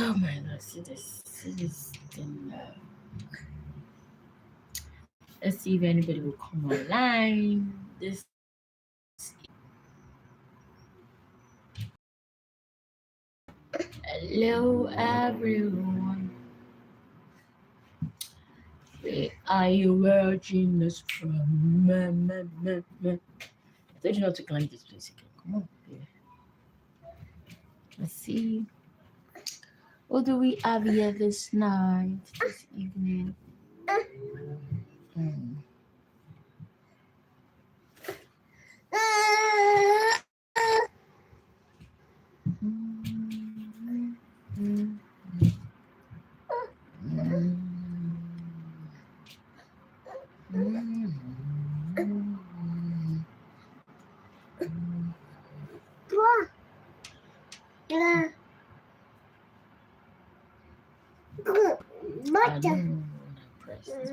Oh my God, see this thing. Let's see if anybody will come online. This hello everyone. Where are you watching us from? I told you not to climb this place again. Come on, baby. Let's see. What do we have here this night, this evening? Mm. I don't know when I press this.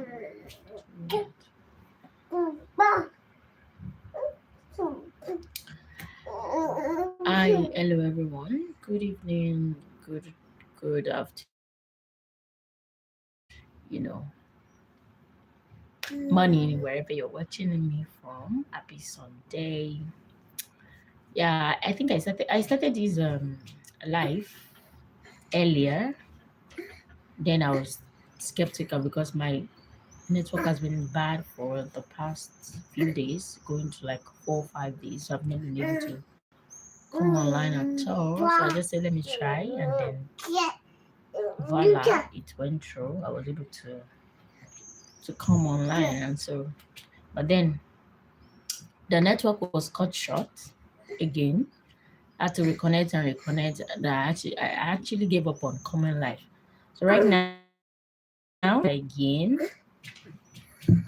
Hi, hello everyone. Good evening, good afternoon, morning, wherever you're watching me from. Happy Sunday. Yeah, I think I started this live earlier. Then I was skeptical because my network has been bad for the past few days, going to like 4 or 5 days. So I've not been able to come online at all. So I just said, let me try, and then voila, it went through. I was able to come online, and so, but then the network was cut short again. I had to reconnect and reconnect. I actually gave up on coming live. So right now again,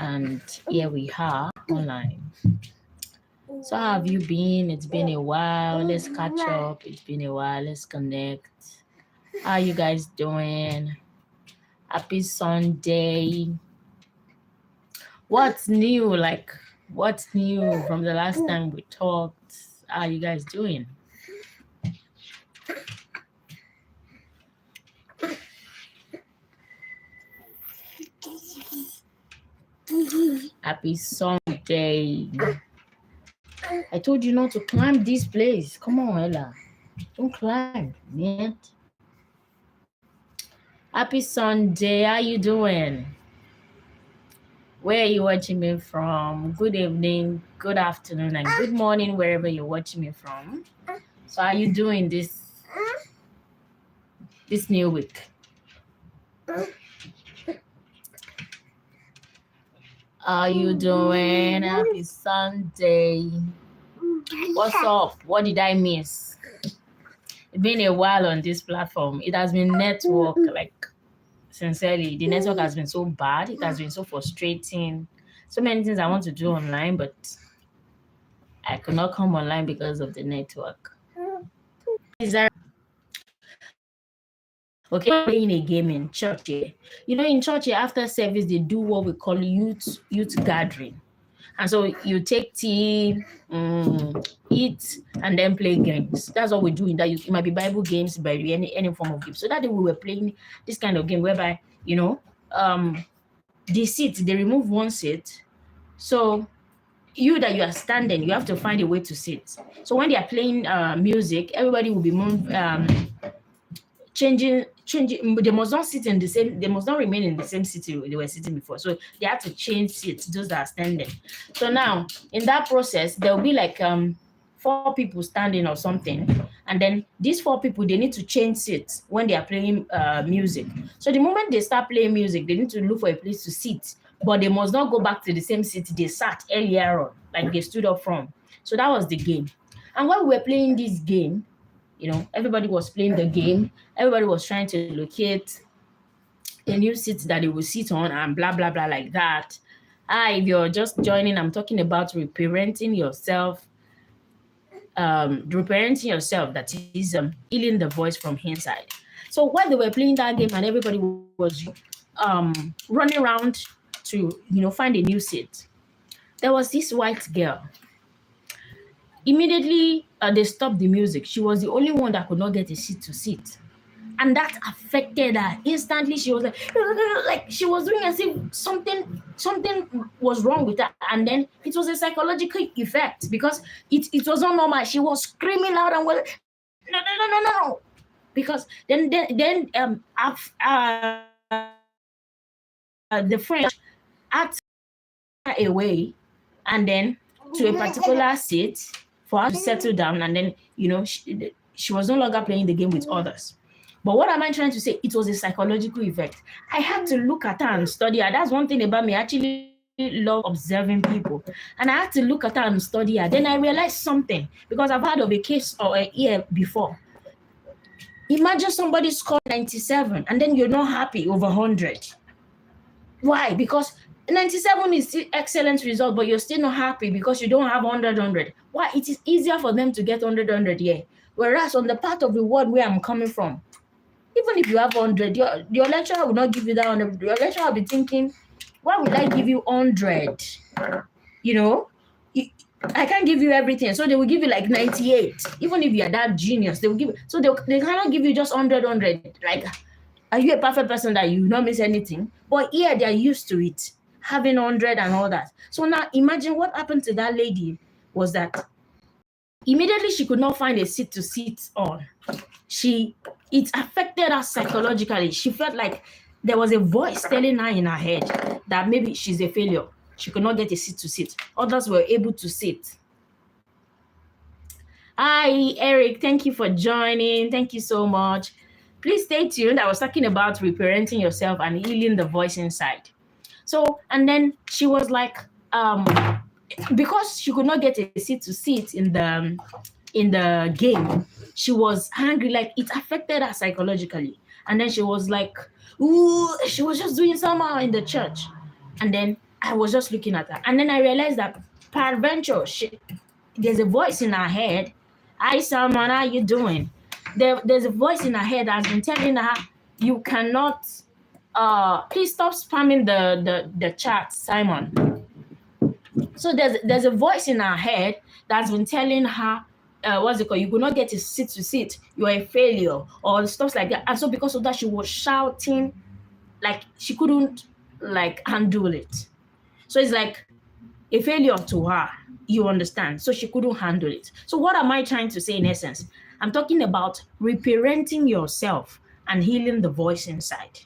and here we are online. So how have you been? It's been a while. Let's catch up. It's been a while. Let's connect. How are you guys doing? Happy Sunday. What's new? Like, what's new from the last time we talked? How are you guys doing? Happy Sunday. I told you not to climb this place. Come on, Ella. Don't climb, man. Happy Sunday. How you doing? Where are you watching me from? Good evening, good afternoon, and good morning, wherever you're watching me from. So how are you doing this new week? How are you doing? Happy Sunday. What's up? What did I miss? It's been a while on this platform. It has been network, like, sincerely, the network has been so bad. It has been so frustrating. So many things I want to do online, but I could not come online because of the network. Is that okay? Playing a game in church here. In church here, after service, they do what we call youth gathering. And so you take tea, eat, and then play games. That's what we do in that. It might be Bible games, by any form of game. So that day we were playing this kind of game whereby, the seat, they remove one seat. So you that you are standing, you have to find a way to sit. So when they are playing music, everybody will be changing. They must not sit in the same. They must not remain in the same seat they were sitting before. So they have to change seats. Those that are standing. So now in that process, there will be like 4 people standing or something, and then these 4 people, they need to change seats when they are playing music. So the moment they start playing music, they need to look for a place to sit, but they must not go back to the same seat they sat earlier on, like they stood up from. So that was the game. And when we were playing this game, everybody was playing the game. Everybody was trying to locate a new seat that they will sit on and blah, blah, blah, like that. If you're just joining, I'm talking about reparenting yourself. Reparenting yourself, that is healing the voice from inside. So while they were playing that game and everybody was running around to, find a new seat, there was this white girl. Immediately, they stopped the music. She was the only one that could not get a seat to sit. And that affected her instantly. She was like she was doing as if something was wrong with her. And then it was a psychological effect because it was not normal. She was screaming out and was no, because the friend asked her away, and then to a particular seat for her to settle down, and then she was no longer playing the game with others. But what am I trying to say? It was a psychological effect. I had to look at her and study her. That's one thing about me. I actually love observing people. And I had to look at her and study her. Then I realized something, because I've heard of a case or a year before. Imagine somebody scored 97 and then you're not happy over 100. Why? Because 97 is still excellent result, but you're still not happy because you don't have 100. Why? It is easier for them to get 100 here. Whereas on the part of the world where I'm coming from, even if you have 100, your lecturer will not give you that 100. Your lecturer will be thinking, why would I give you 100? I can't give you everything. So they will give you like 98. Even if you're that genius, they will give you. So they cannot give you just 100. Like, are you a perfect person that you will not miss anything? But here they're used to it, having 100 and all that. So now imagine what happened to that lady was that immediately she could not find a seat to sit on. It affected her psychologically. She felt like there was a voice telling her in her head that maybe she's a failure. She could not get a seat to sit. Others were able to sit. Hi, Eric. Thank you for joining. Thank you so much. Please stay tuned. I was talking about reparenting yourself and healing the voice inside. So, and then she was like, because she could not get a seat to sit in the game, she was angry. Like, it affected her psychologically. And then she was like, ooh, she was just doing somehow in the church. And then I was just looking at her. And then I realized that peradventure, there's a voice in her head. Hi, Salman, how you doing? There's a voice in her head that's been telling her, you cannot, please stop spamming the chat, Simon. So there's a voice in her head that's been telling her, what's it called? You could not get a seat to sit. You're a failure, or stuff like that. And so because of that, she was shouting, like she couldn't handle it. So it's like a failure to her. You understand? So she couldn't handle it. So what am I trying to say in essence? I'm talking about reparenting yourself and healing the voice inside.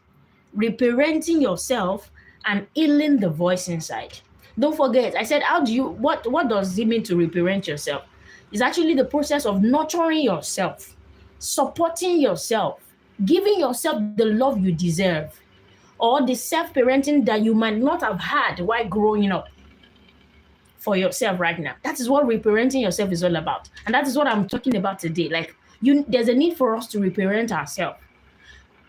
Reparenting yourself and healing the voice inside. Don't forget, I said, what does it mean to reparent yourself? It's actually the process of nurturing yourself, supporting yourself, giving yourself the love you deserve, or the self-parenting that you might not have had while growing up for yourself right now. That is what reparenting yourself is all about. And that is what I'm talking about today. Like, there's a need for us to reparent ourselves.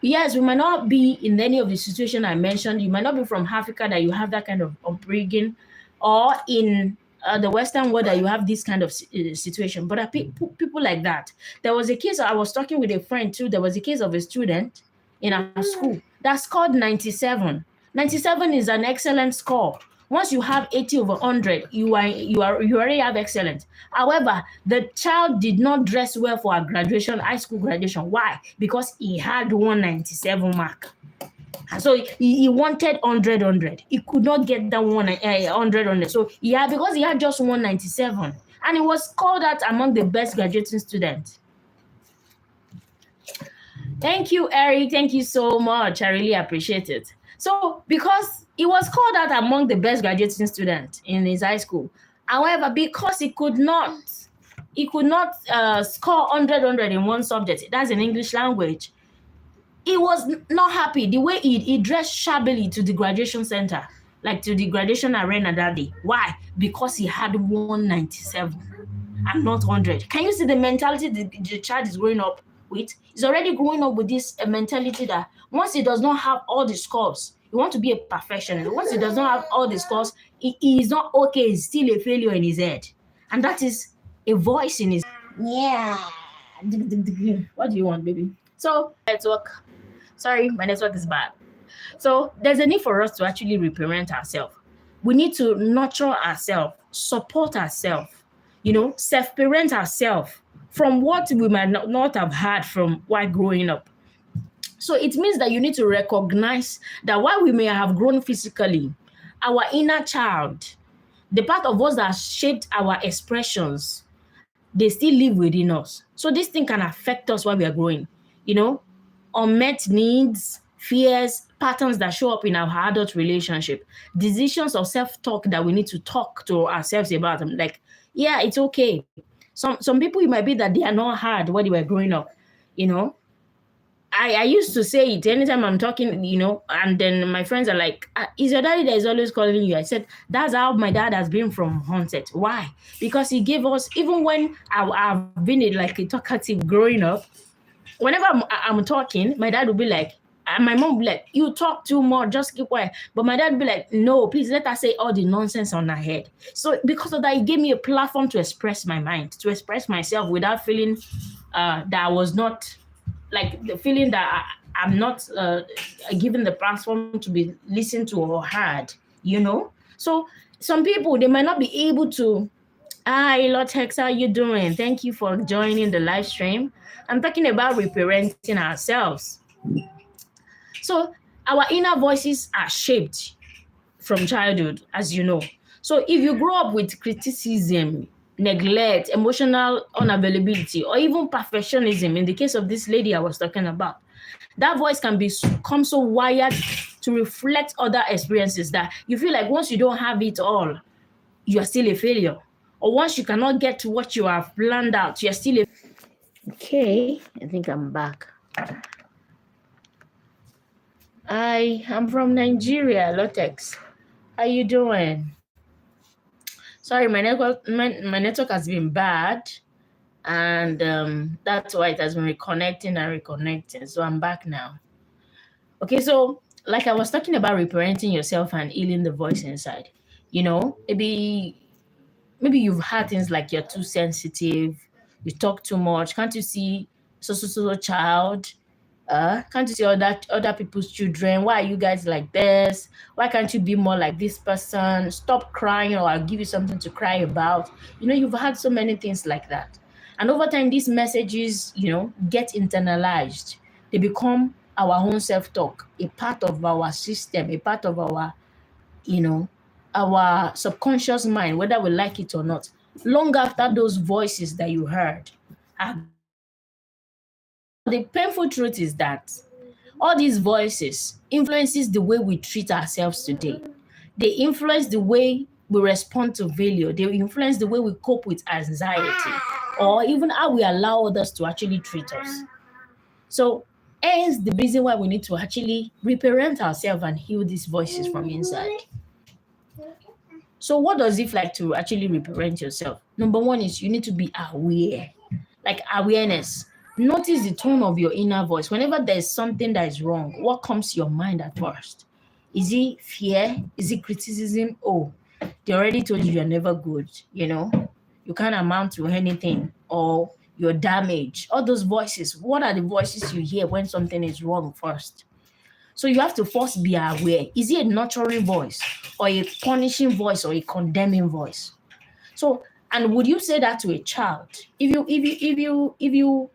Yes, we might not be in any of the situations I mentioned. You might not be from Africa that you have that kind of upbringing, or in the Western world that you have this kind of situation. But people like that. There was a case, I was talking with a friend too. There was a case of a student in our school that scored 97. 97 is an excellent score. Once you have 80 over 100, you already have excellent. However, the child did not dress well for our graduation, high school graduation. Why? Because he had 197 mark. So he wanted 100. He could not get that 100. So because he had just 197, and he was called out among the best graduating students. Thank you, Eric. Thank you so much. I really appreciate it. So because he was called out among the best graduating students in his high school. However, because he could not score 100 in one subject, that's in English language, he was not happy. The way he dressed shabbily to the graduation center, like to the graduation arena that day. Why? Because he had 197 and not 100. Can you see the mentality the child is growing up with? He's already growing up with this mentality that once he does not have all the scores, he wants to be a perfectionist. Once he does not have all the scores, he is not okay. He's still a failure in his head. And that is a voice in his yeah. What do you want, baby? So network. Sorry, my network is bad. So there's a need for us to actually reparent ourselves. We need to nurture ourselves, support ourselves, self-parent ourselves from what we might not have had from while growing up. So it means that you need to recognize that while we may have grown physically, our inner child, the part of us that shaped our expressions, they still live within us. So this thing can affect us while we are growing. You know, unmet needs, fears, patterns that show up in our adult relationship, decisions of self-talk that we need to talk to ourselves about. I'm like, yeah, it's okay. Some people, it might be that they are not hard when they were growing up, you know. I used to say it anytime I'm talking, you know, and then my friends are like, is your daddy that is always calling you? I said, that's how my dad has been from haunted. Why? Because he gave us, even when I've been like a talkative growing up, whenever I'm talking, my dad will be like, and my mom will be like, you talk too much, just keep quiet. But my dad will be like, no, please let us say all the nonsense on her head. So because of that, he gave me a platform to express my mind, to express myself without feeling that I was not, like the feeling that I'm not given the platform to be listened to or heard, you know? So some people, they might not be able to. Hi, Lotex, how you doing? Thank you for joining the live stream. I'm talking about reparenting ourselves. So our inner voices are shaped from childhood, as you know. So if you grow up with criticism, neglect, emotional unavailability, or even perfectionism, in the case of this lady I was talking about, that voice can become so wired to reflect other experiences that you feel like once you don't have it all, you are still a failure. Or once you cannot get to what you have planned out, you're still a. Okay, I think I'm back. I'm from Nigeria, Lotex. How you doing? Sorry, my network has been bad, and that's why it has been reconnecting and reconnecting. So I'm back now. Okay, so like I was talking about reparenting yourself and healing the voice inside. You know, maybe you've had things like you're too sensitive, you talk too much. Can't you see so child? Can't you see other people's children? Why are you guys like this? Why can't you be more like this person? Stop crying, or I'll give you something to cry about. You know, you've had so many things like that. And over time, these messages, you know, get internalized. They become our own self-talk, a part of our system, a part of our, you know, our subconscious mind, whether we like it or not, long after those voices that you heard are gone. Now, the painful truth is that all these voices influences the way we treat ourselves today. They influence the way we respond to failure. They influence the way we cope with anxiety, or even how we allow others to actually treat us. So, hence the reason why we need to actually reparent ourselves and heal these voices from inside. So, what does it like to actually reparent yourself? Number one is you need to be aware, like awareness. Notice the tone of your inner voice. Whenever there's something that is wrong, what comes to your mind at first? Is it fear? Is it criticism? Oh, they already told you you're never good, you know, you can't amount to anything, or you're damaged. All those voices, what are the voices you hear when something is wrong first? So you have to first be aware. Is it a nurturing voice, or a punishing voice, or a condemning voice? So, and would you say that to a child? If you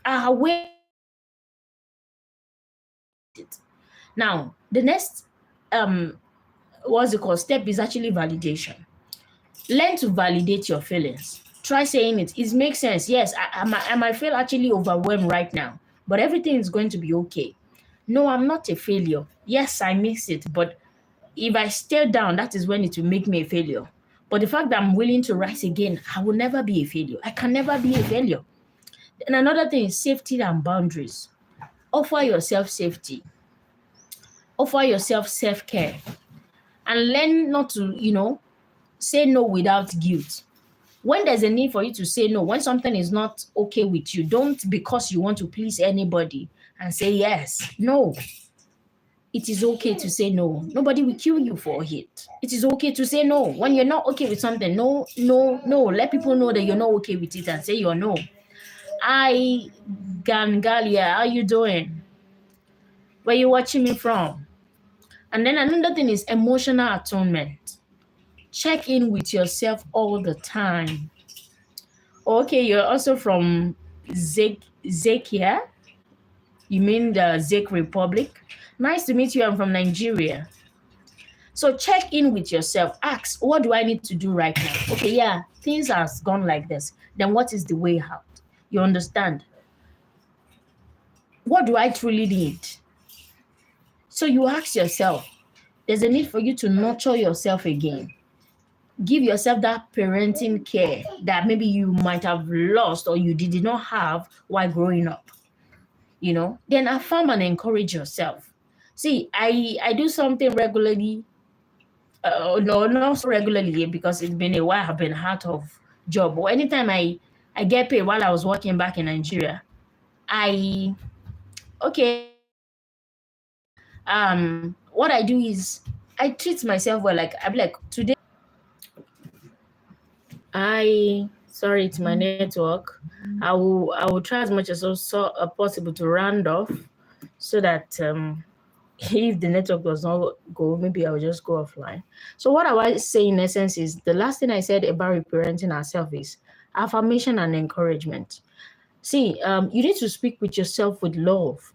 are aware of these voices, it. Now, the next what's it called step is actually validation. Learn to validate your feelings. Try saying it. It makes sense. Yes, I might feel actually overwhelmed right now, but everything is going to be okay. No, I'm not a failure. Yes, I miss it, but if I stay down, that is when it will make me a failure. But the fact that I'm willing to rise again, I will never be a failure. I can never be a failure. And another thing is safety and boundaries. Offer yourself safety. Offer yourself self-care. And learn not to, you know, say no without guilt. When there's a need for you to say no, when something is not okay with you, don't, because you want to please anybody, and say yes. No, it is okay to say no. Nobody will kill you for it. It is okay to say no. When you're not okay with something, no, no, no. Let people know that you're not okay with it and say you're no. Hi, Gangalia, how you doing? Where you watching me from? And then another thing is emotional atonement. Check in with yourself all the time. Okay, you're also from Zekia. You mean the Czech Republic? Nice to meet you. I'm from Nigeria. So check in with yourself. Ask, what do I need to do right now? Okay, yeah, things has gone like this. Then what is the way out? You understand? What do I truly need? So you ask yourself, there's a need for you to nurture yourself again. Give yourself that parenting care that maybe you might have lost or you did not have while growing up. Then affirm and encourage yourself. See, I do something regularly. No, not so regularly because it's been a while. I've been out of job. But anytime I get paid while I was working back in Nigeria, I okay. What I do is I treat myself well. Like I'm like today. Sorry, it's my network. I will try as much as possible to round off so that if the network does not go, maybe I'll just go offline. So what I was saying in essence is the last thing I said about reparenting ourselves is affirmation and encouragement. See, you need to speak with yourself with love,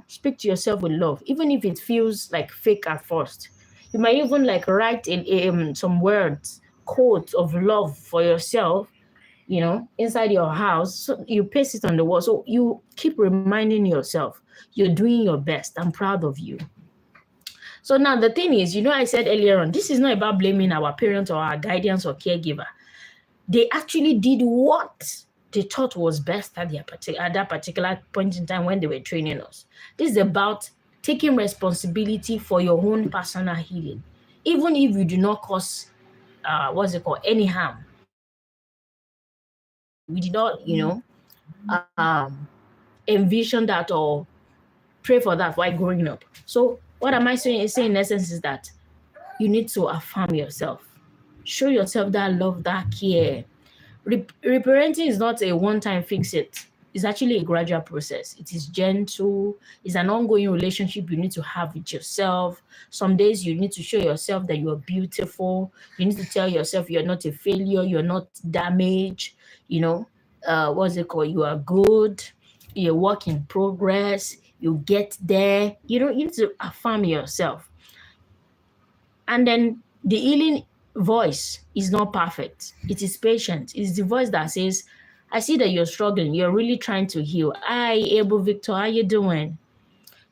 speak to yourself with love, even if it feels like fake at first. You might even like write in some words, quotes of love for yourself, inside your house. So you paste it on the wall. So you keep reminding yourself, you're doing your best. I'm proud of you. So now the thing is, I said earlier on, this is not about blaming our parents or our guardians or caregiver. They actually did what they thought was best at that particular point in time when they were training us. This is about taking responsibility for your own personal healing, even if you do not cause any harm. We did not, envision that or pray for that while growing up. So what am I saying in essence is that you need to affirm yourself. Show yourself that love, that care. Reparenting is not a one-time fix it. It's actually a gradual process. It is gentle. It's an ongoing relationship you need to have with yourself. Some days you need to show yourself that you are beautiful. You need to tell yourself you're not a failure. You're not damaged. What's it called? You are good. You're a work in progress. You get there. You need to affirm yourself. And then the healing voice is not perfect. It is patient. It's the voice that says, I see that you're struggling. You're really trying to heal. Hi, Abel Victor, how you doing?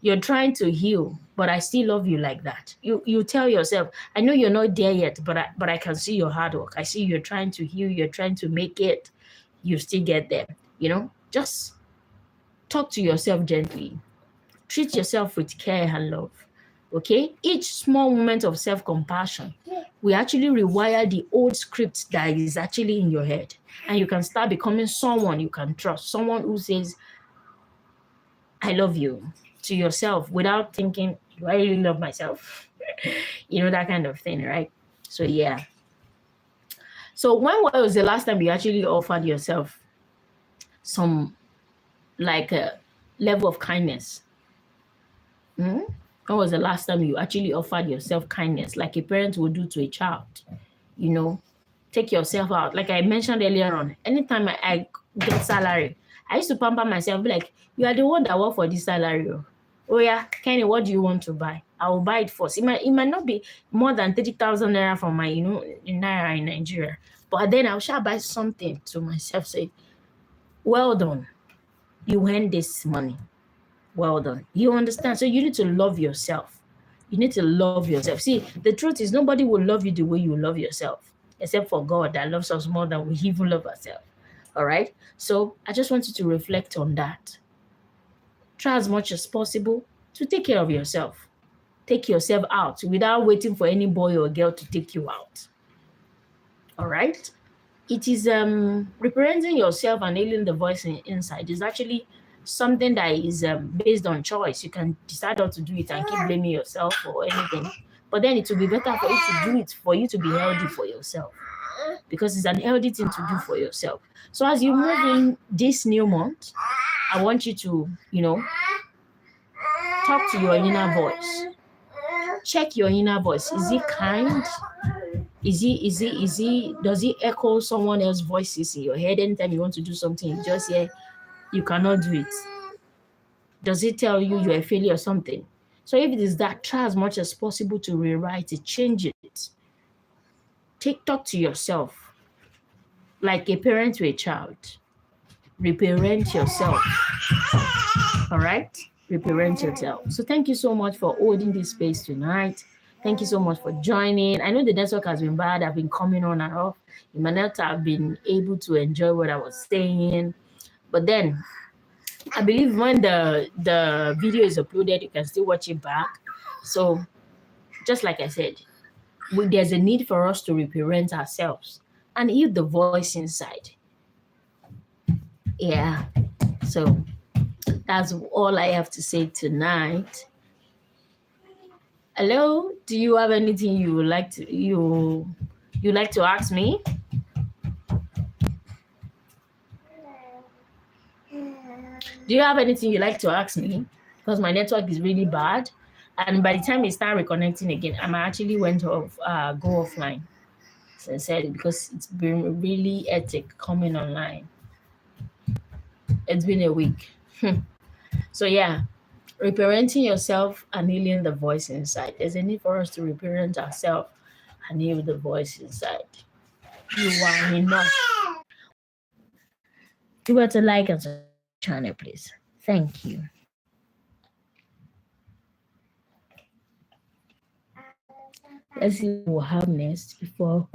You're trying to heal, but I still love you like that. You tell yourself, I know you're not there yet, but I can see your hard work. I see you're trying to heal. You're trying to make it. You still get there. Just talk to yourself gently. Treat yourself with care and love. Okay? Each small moment of self-compassion will actually rewire the old script that is actually in your head. And you can start becoming someone you can trust. Someone who says, I love you to yourself without thinking, do I really love myself? That kind of thing, right? So, yeah. So when was the last time you actually offered yourself some like a level of kindness? When was the last time you actually offered yourself kindness like a parent would do to a child? Take yourself out. Like I mentioned earlier on, anytime I get salary, I used to pamper myself, be like, you are the one that work for this salary. Oh yeah, Kenny, what do you want to buy? I will buy it first. It might not be more than 30,000 naira from my, naira in Nigeria. But then I shall buy something to myself, say, well done. You earned this money. Well done. You understand? So you need to love yourself. You need to love yourself. See, the truth is nobody will love you the way you love yourself, except for God that loves us more than we even love ourselves. All right? So I just want you to reflect on that. Try as much as possible to take care of yourself. Take yourself out without waiting for any boy or girl to take you out. All right? It is reparenting yourself and healing the voice inside is actually something that is based on choice. You can decide not to do it and keep blaming yourself or anything. But then it will be better for you to do it, for you to be healthy for yourself. Because it's an healthy thing to do for yourself. So as you move in this new month, I want you to, talk to your inner voice. Check your inner voice. Is it kind? Does it echo someone else's voices in your head? Anytime you want to do something, you just hear, you cannot do it. Does it tell you you're a failure or something? So if it is that, try as much as possible to rewrite it, change it. Talk to yourself like a parent to a child. Reparent yourself. All right? Reparent yourself. So thank you so much for holding this space tonight. Thank you so much for joining. I know the network has been bad. I've been coming on and off. You might not have been able to enjoy what I was saying. But then I believe when the video is uploaded, you can still watch it back. So just like I said, there's a need for us to reparent ourselves and heal the voice inside. Yeah. So that's all I have to say tonight. Hello, do you have anything you would like to ask me? Do you have anything you'd like to ask me? Because my network is really bad, and by the time we start reconnecting again, I actually went off, go offline. Sincerely, because it's been really hectic coming online. It's been a week. So yeah, reparenting yourself and healing the voice inside. There's a need for us to reparent ourselves and heal the voice inside. You are enough. You were to like and subscribe to the channel, please. Thank you. Let's see what we'll have next before.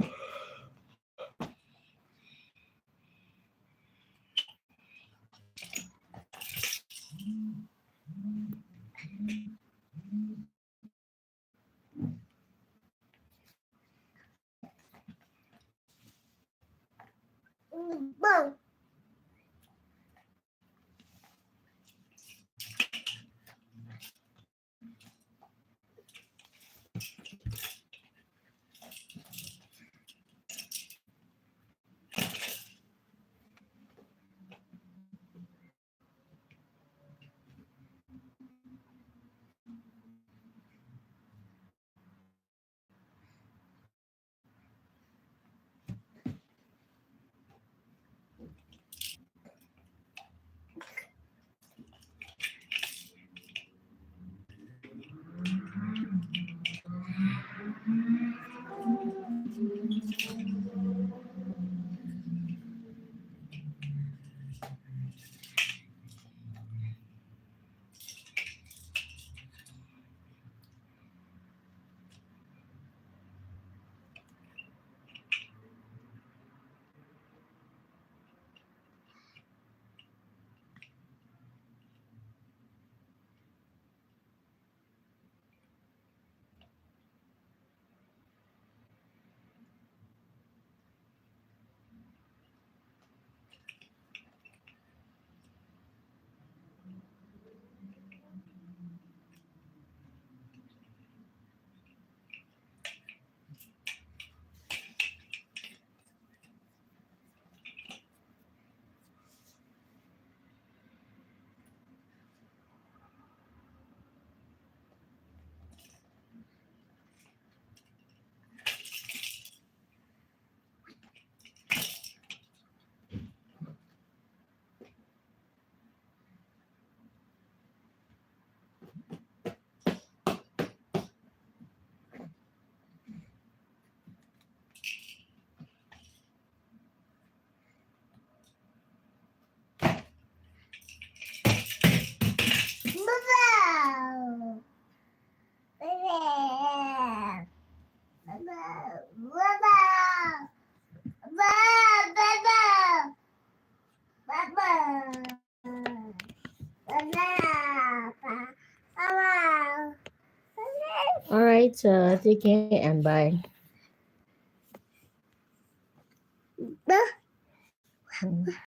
All right, take care and bye.